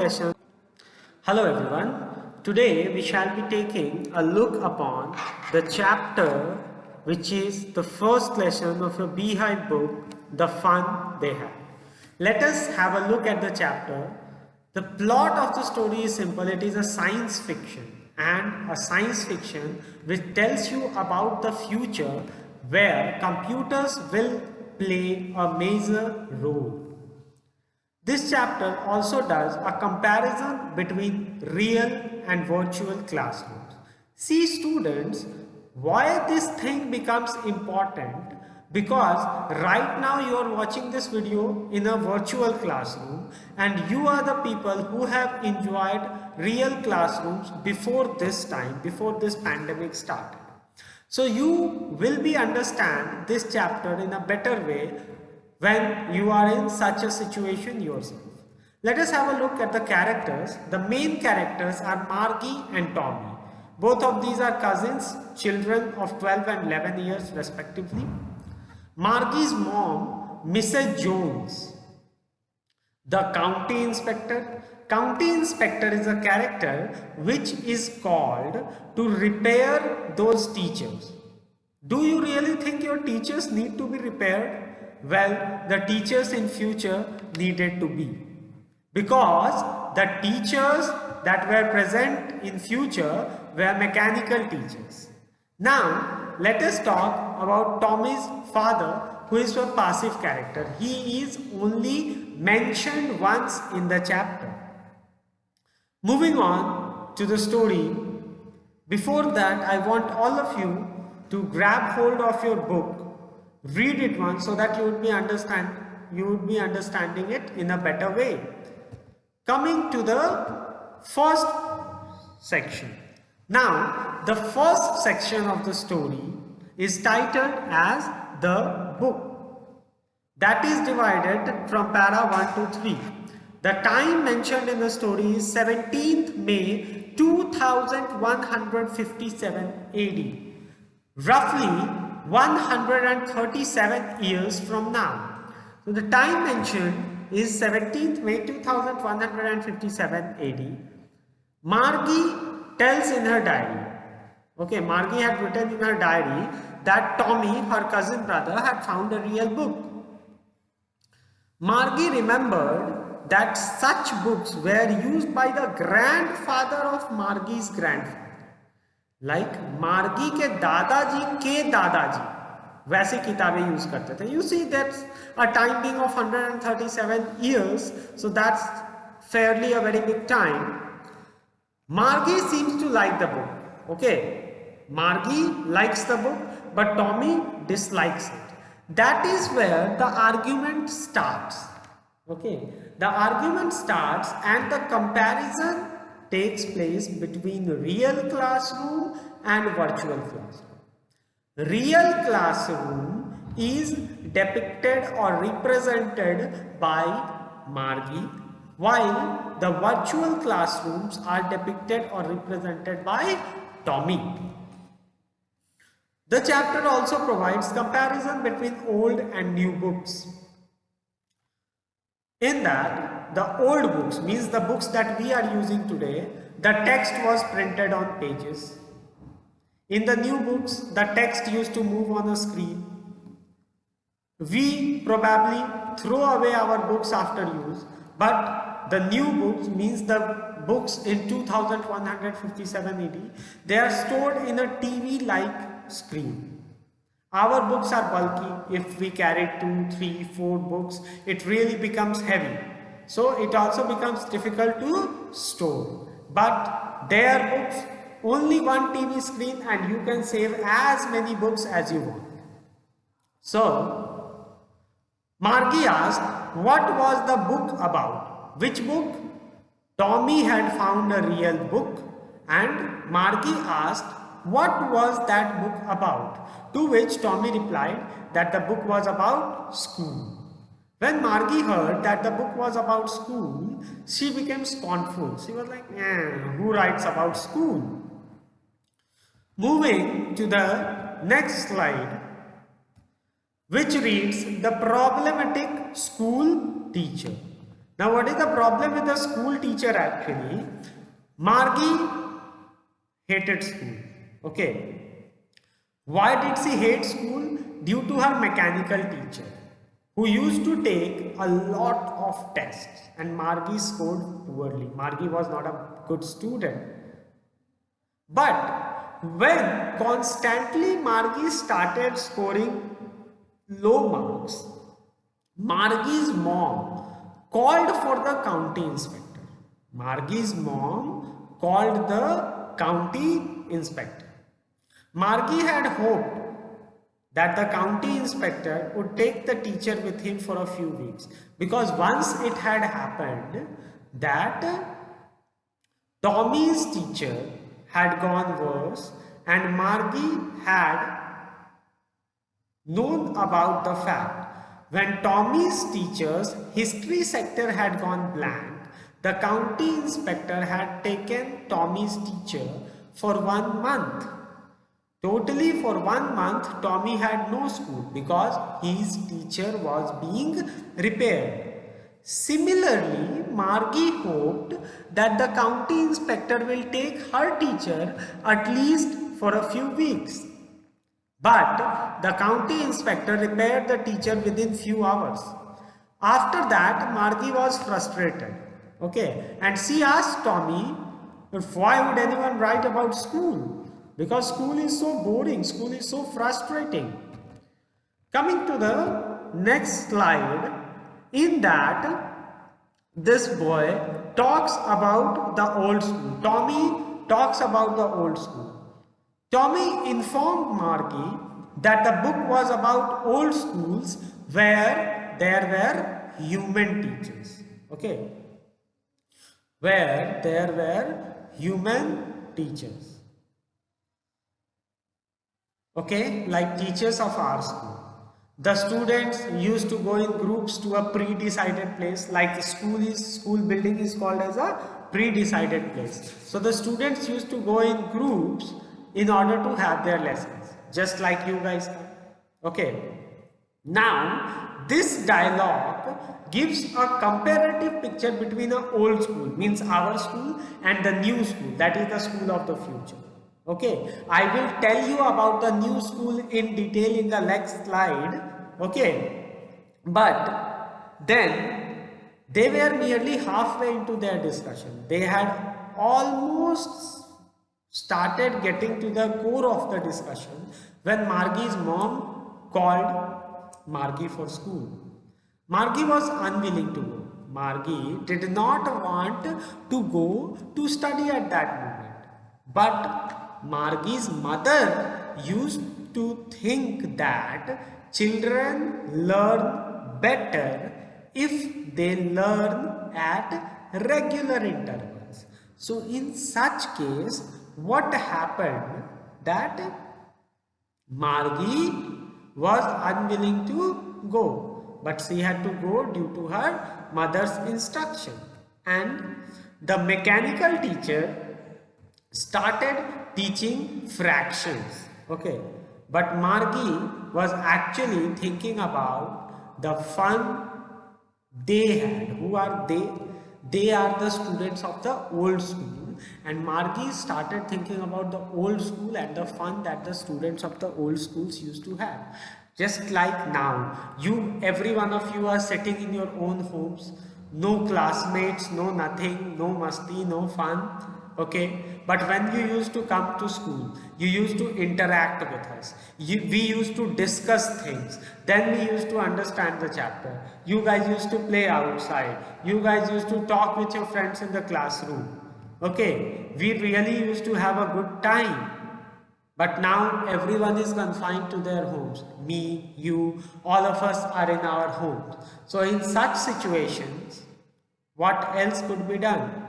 Session. Hello everyone. Today we shall be taking a look upon the chapter which is the first lesson of your Beehive book, The Fun They Have. Let us have a look at the chapter. The plot of the story is simple. It is a science fiction and a science fiction which tells you about the future where computers will play a major role. This chapter also does a comparison between real and virtual classrooms. See students, why this thing becomes important, because right now you are watching this video in a virtual classroom and you are the people who have enjoyed real classrooms before this time, before this pandemic started. So you will be understand this chapter in a better way when you are in such a situation yourself. Let us have a look at the characters. The main characters are Margie and Tommy. Both of these are cousins, children of 12 and 11 years respectively. Margie's mom, Mrs. Jones, the county inspector. County inspector is a character which is called to repair those teachers. Do you really think your teachers need to be repaired? Well, the teachers in future needed to be, because the teachers that were present in future were mechanical teachers. Now let us talk about Tommy's father, who is a passive character. He is only mentioned once in the chapter. Moving on to the story, before that I want all of you to grab hold of your book, read it once so that you would be understanding it in a better way. Coming to the first section. Now the first section of the story is titled as the book. That is divided from para 1 to 3. The time mentioned in the story is 17th May 2157 AD. Roughly 137 years from now. So the time mentioned is 17th May 2157 AD. Margie tells in her diary. Okay, Margie had written in her diary that Tommy, her cousin brother, had found a real book. Margie remembered that such books were used by the grandfather of Margie's grandfather. Like मार्गी के दादाजी के दादाजी वैसे किताबें use करते थे. You see that's a time being of 137 years, so that's fairly a very big time. Margie seems to like the book. Okay, Margie likes the book, but Tommy dislikes it. That is where the argument starts. Okay, the argument starts and the comparison takes place between real classroom and virtual classroom. Real classroom is depicted or represented by Margie, while the virtual classrooms are depicted or represented by Tommy. The chapter also provides comparison between old and new books. In that, the old books, means the books that we are using today, the text was printed on pages. In the new books, the text used to move on a screen. We probably throw away our books after use, but the new books, means the books in 2157 AD, they are stored in a TV-like screen. Our books are bulky. If we carry 2, 3, 4 books, it really becomes heavy. So it also becomes difficult to store. But their books, only one TV screen and you can save as many books as you want. So Margie asked, what was the book about? Which book? Tommy had found a real book and Margie asked, what was that book about? To which Tommy replied that the book was about school. When Margie heard that the book was about school, she became scornful. She was like, who writes about school? Moving to the next slide, which reads the problematic school teacher. Now what is the problem with the school teacher actually? Margie hated school. Okay. Why did she hate school? Due to her mechanical teacher who used to take a lot of tests, and Margie scored poorly. Margie was not a good student. But when constantly Margie started scoring low marks, Margie's mom called for the county inspector. Margie's mom called the county inspector. Margie had hoped that the county inspector would take the teacher with him for a few weeks, because once it had happened that Tommy's teacher had gone worse and Margie had known about the fact. When Tommy's teacher's history sector had gone blank, the county inspector had taken Tommy's teacher for 1 month. Totally for 1 month, Tommy had no school because his teacher was being repaired. Similarly, Margie hoped that the county inspector will take her teacher at least for a few weeks. But the county inspector repaired the teacher within few hours. After that, Margie was frustrated. Okay, and she asked Tommy, why would anyone write about school? Because school is so boring, school is so frustrating. Coming to the next slide, in that this boy talks about the old school. Tommy talks about the old school. Tommy informed Margie that the book was about old schools where there were human teachers. Okay. Where there were human teachers. Okay, like teachers of our school. The students used to go in groups to a pre-decided place, like the school building is called as a pre-decided place. So the students used to go in groups in order to have their lessons, just like you guys can. Okay. Now, this dialogue gives a comparative picture between an old school, means our school, and the new school, that is the school of the future. Okay, I will tell you about the new school in detail in the next slide. Okay, but then they were nearly halfway into their discussion. They had almost started getting to the core of the discussion when Margie's mom called Margie for school. Margie was unwilling to go. Margie did not want to go to study at that moment. But Margie's mother used to think that children learn better if they learn at regular intervals. So in such case, what happened that Margie was unwilling to go, but she had to go due to her mother's instruction. And the mechanical teacher started teaching fractions. Okay, but Margie was actually thinking about the fun they had. Who are they? They are the students of the old school, and Margie started thinking about the old school and the fun that the students of the old schools used to have. Just like now, every one of you are sitting in your own homes, no classmates, no nothing, no masti, no fun. Okay, but when you used to come to school, you used to interact with us. We used to discuss things. Then we used to understand the chapter. You guys used to play outside. You guys used to talk with your friends in the classroom. Okay, we really used to have a good time. But now everyone is confined to their homes. Me, you, all of us are in our homes. So in such situations, what else could be done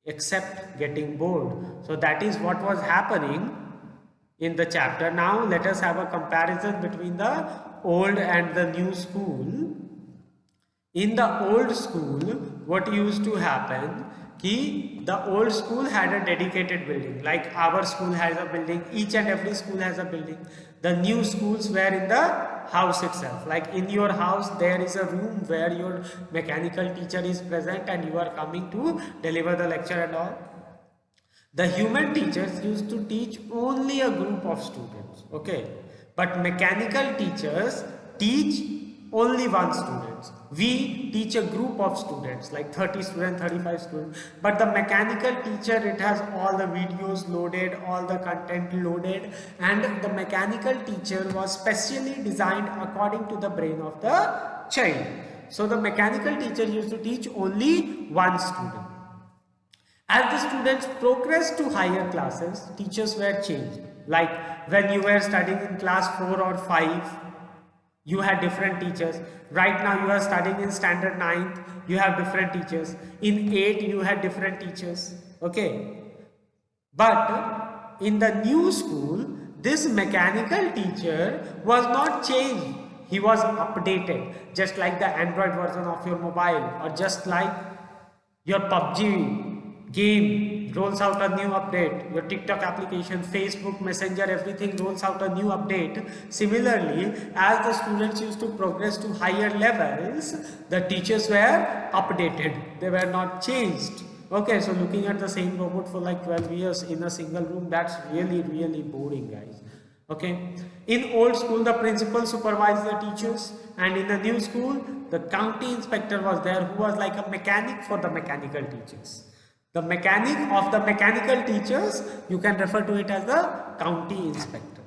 except getting bored? So that is what was happening in the chapter. Now let us have a comparison between the old and the new school. In the old school, what used to happen, the old school had a dedicated building, like our school has a building, each and every school has a building. The new schools were in the house itself. Like in your house there is a room where your mechanical teacher is present and you are coming to deliver the lecture and all. The human teachers used to teach only a group of students, okay, but mechanical teachers teach only one students. We teach a group of students like 30 students, 35 students, but the mechanical teacher, it has all the videos loaded, all the content loaded, and the mechanical teacher was specially designed according to the brain of the child. So the mechanical teacher used to teach only one student. As the students progressed to higher classes, teachers were changed. Like when you were studying in class 4 or 5, you had different teachers. Right now you are studying in standard 9th, you have different teachers. In 8 you had different teachers. Okay. But in the new school, this mechanical teacher was not changed. He was updated, just like the Android version of your mobile, or just like your PUBG game rolls out a new update, your TikTok application, Facebook Messenger, everything rolls out a new update. Similarly, as the students used to progress to higher levels, the teachers were updated, they were not changed. Okay, so looking at the same robot for like 12 years in a single room, that's really boring, guys. Okay, in old school the principal supervised the teachers, and in the new school the county inspector was there, who was like a mechanic for the mechanical teachers. The mechanic of the mechanical teachers, you can refer to it as the county inspector.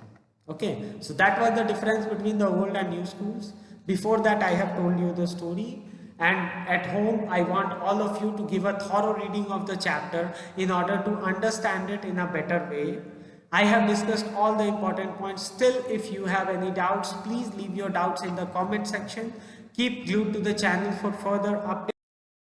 Okay, so that was the difference between the old and new schools. Before that I have told you the story, and at home I want all of you to give a thorough reading of the chapter in order to understand it in a better way. I have discussed all the important points. Still, if you have any doubts, please leave your doubts in the comment section. Keep glued to the channel for further updates.